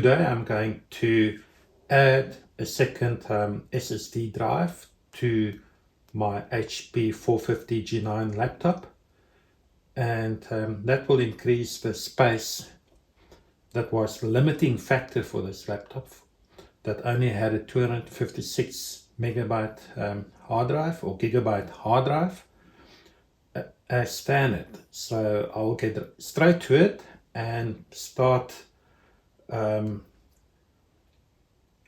today I'm going to add a second SSD drive to my HP 450 G9 laptop, and that will increase the space that was the limiting factor for this laptop, that only had a 256 megabyte hard drive or gigabyte hard drive as standard. So I'll get straight to it and start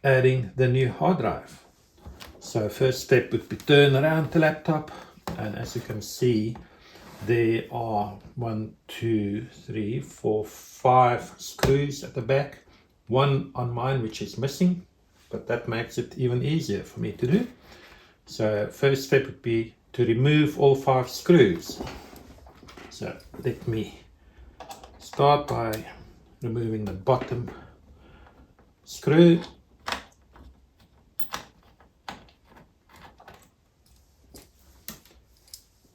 adding the new hard drive. So first step would be turn around the laptop, and as you can see, there are 1, 2, 3, 4, 5 screws at the back. One on mine which is missing, but that makes it even easier for me to do. So first step would be to remove all 5 screws. So let me start by removing the bottom screw.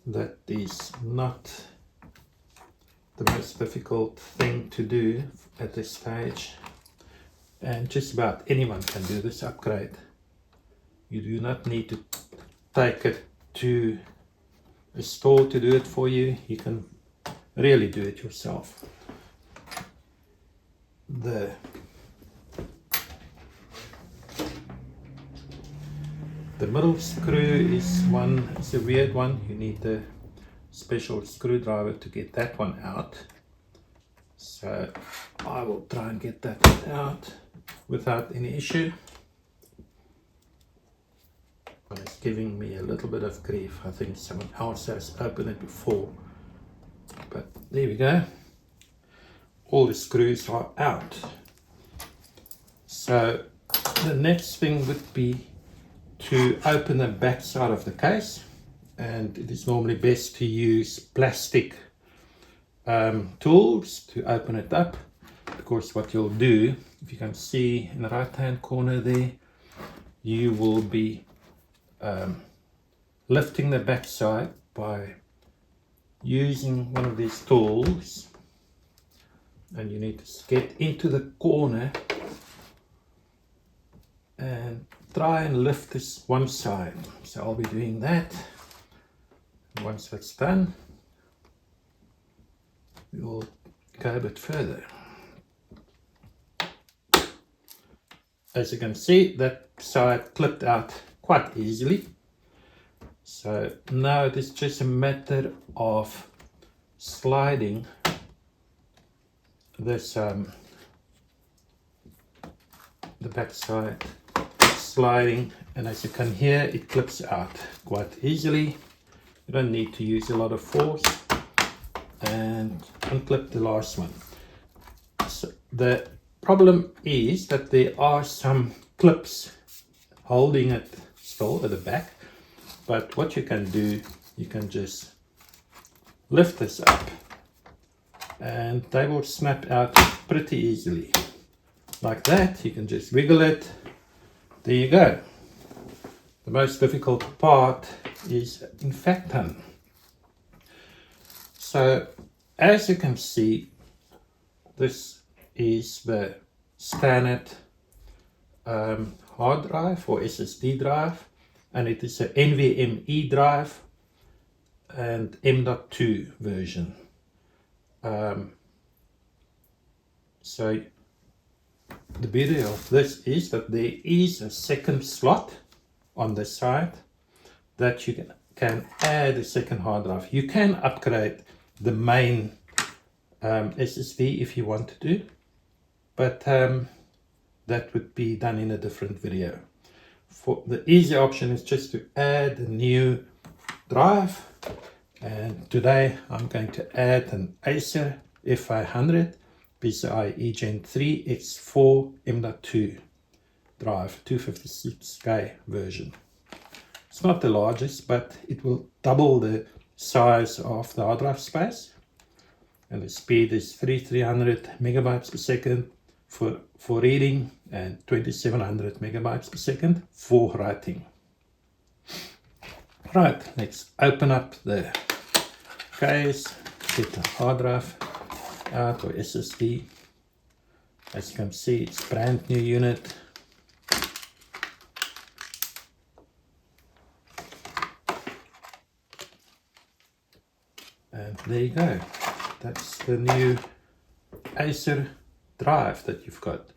That is not the most difficult thing to do at this stage, and just about anyone can do this upgrade. You do not need to take it to a store to do it for you. You can really do it yourself. The middle screw is a weird one. You need a special screwdriver to get that one out. So I will try and get that out without any issue. It's giving me a little bit of grief. I think someone else has opened it before. But there we go. All the screws are out. So the next thing would be to open the back side of the case, and it is normally best to use plastic tools to open it up, because what you'll do, if you can see in the right hand corner there, you will be lifting the back side by using one of these tools, and you need to get into the corner and try and lift this one side. So I'll be doing that. Once that's done, we will go a bit further. As you can see, that side clipped out quite easily. So now it is just a matter of sliding this the back side, sliding, and as you can hear, it clips out quite easily. You don't need to use a lot of force, and unclip the last one. So the problem is that there are some clips holding it still at the back, but what you can do, you can just lift this up and they will snap out pretty easily. Like that, you can just wiggle it. There you go. The most difficult part is in fact done. So as you can see, this is the standard hard drive or SSD drive, and it is a NVMe drive and M.2 version. So the beauty of this is that there is a second slot on the side that you can add a second hard drive. You can upgrade the main SSD if you want to do, but that would be done in a different video. For the easy option is just to add a new drive, and today I'm going to add an Acer F500 PCIe Gen 3 X4 M.2 drive, 256K version. It's not the largest, but it will double the size of the hard drive space, and the speed is 300 megabytes per second for reading and 2700 megabytes per second for writing. Right, let's open up the case, get the hard drive out, or SSD. As you can see, it's a brand new unit. And there you go. That's the new Acer drive that you've got.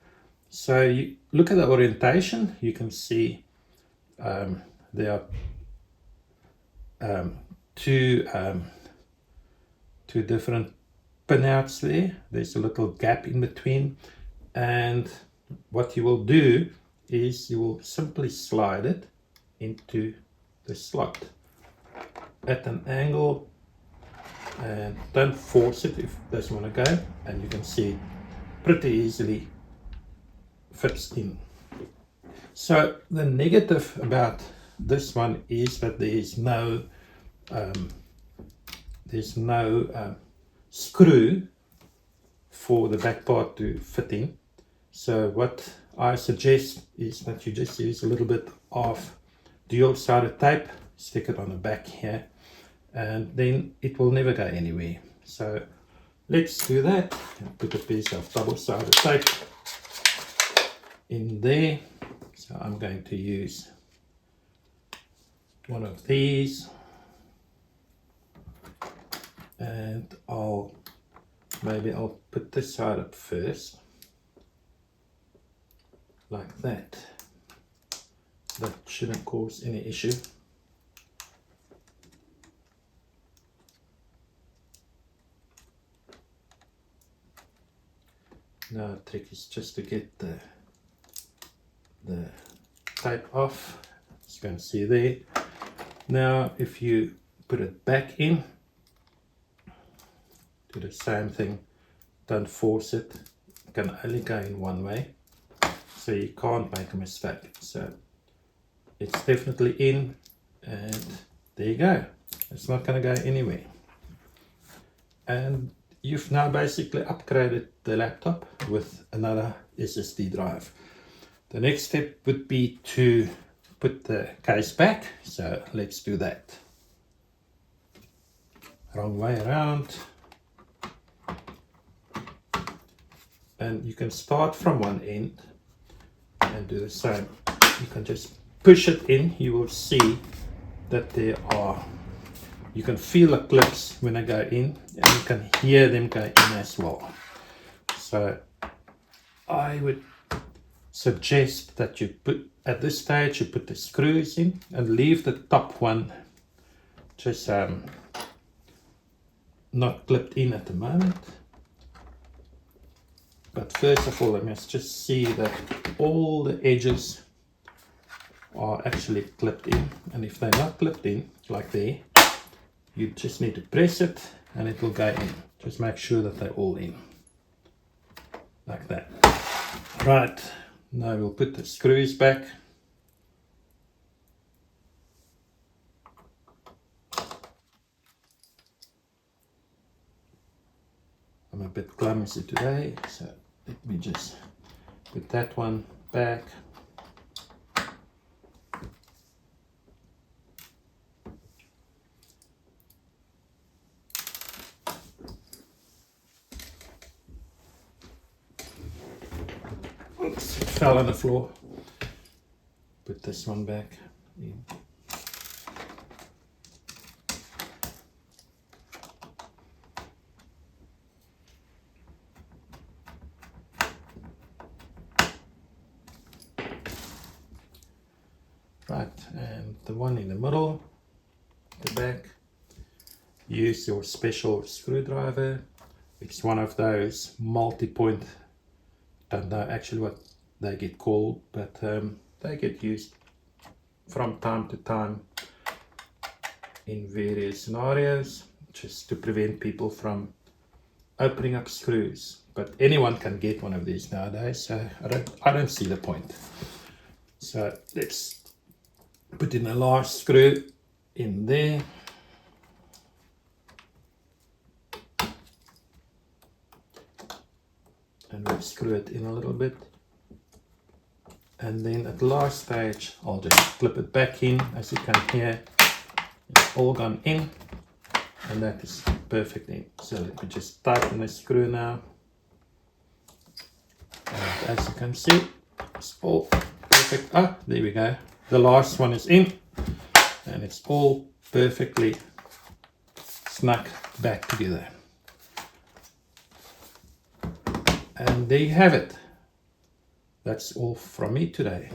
So you look at the orientation, you can see there are two different pinouts there. There's a little gap in between, and what you will do is you will simply slide it into the slot at an angle, and don't force it if it doesn't want to go, and you can see it pretty easily fits in. So the negative about this one is that there's no screw for the back part to fit in. So what I suggest is that you just use a little bit of dual-sided tape, stick it on the back here, and then it will never go anywhere. So let's do that. Put a piece of double-sided tape in there. So I'm going to use one of these, and I'll put this side up first, like that. That shouldn't cause any issue. Now the trick is just to get the tape off, as you can see there. Now if you put it back in, do the same thing, don't force it, it can only go in one way, so you can't make a mistake. So it's definitely in, and there you go, it's not going to go anywhere. And you've now basically upgraded the laptop with another SSD drive. The next step would be to put the case back, so let's do that. Wrong way around. And you can start from one end and do the same. You can just push it in. You will see that you can feel the clips when they go in, and you can hear them go in as well. So I would suggest that you at this stage you put the screws in and leave the top one just not clipped in at the moment. But first of all, I must just see that all the edges are actually clipped in, and if they're not clipped in, like there, you just need to press it and it will go in. Just make sure that they're all in, like that. Right, now we'll put the screws back. I'm a bit clumsy today, so let me just put that one back. Oops, it fell on the floor. Put this one back in. Right, and the one in the middle, the back, use your special screwdriver. It's one of those multi-point, don't know actually what they get called, but they get used from time to time in various scenarios, just to prevent people from opening up screws. But anyone can get one of these nowadays, so I don't see the point. So let's put in a large screw in there. And we'll screw it in a little bit. And then at the last stage, I'll just clip it back in. As you can hear, it's all gone in, and that is perfect in. So let me just tighten the screw now. And as you can see, it's all perfect. Ah, there we go. The last one is in, and it's all perfectly snug back together. And there you have it. That's all from me today.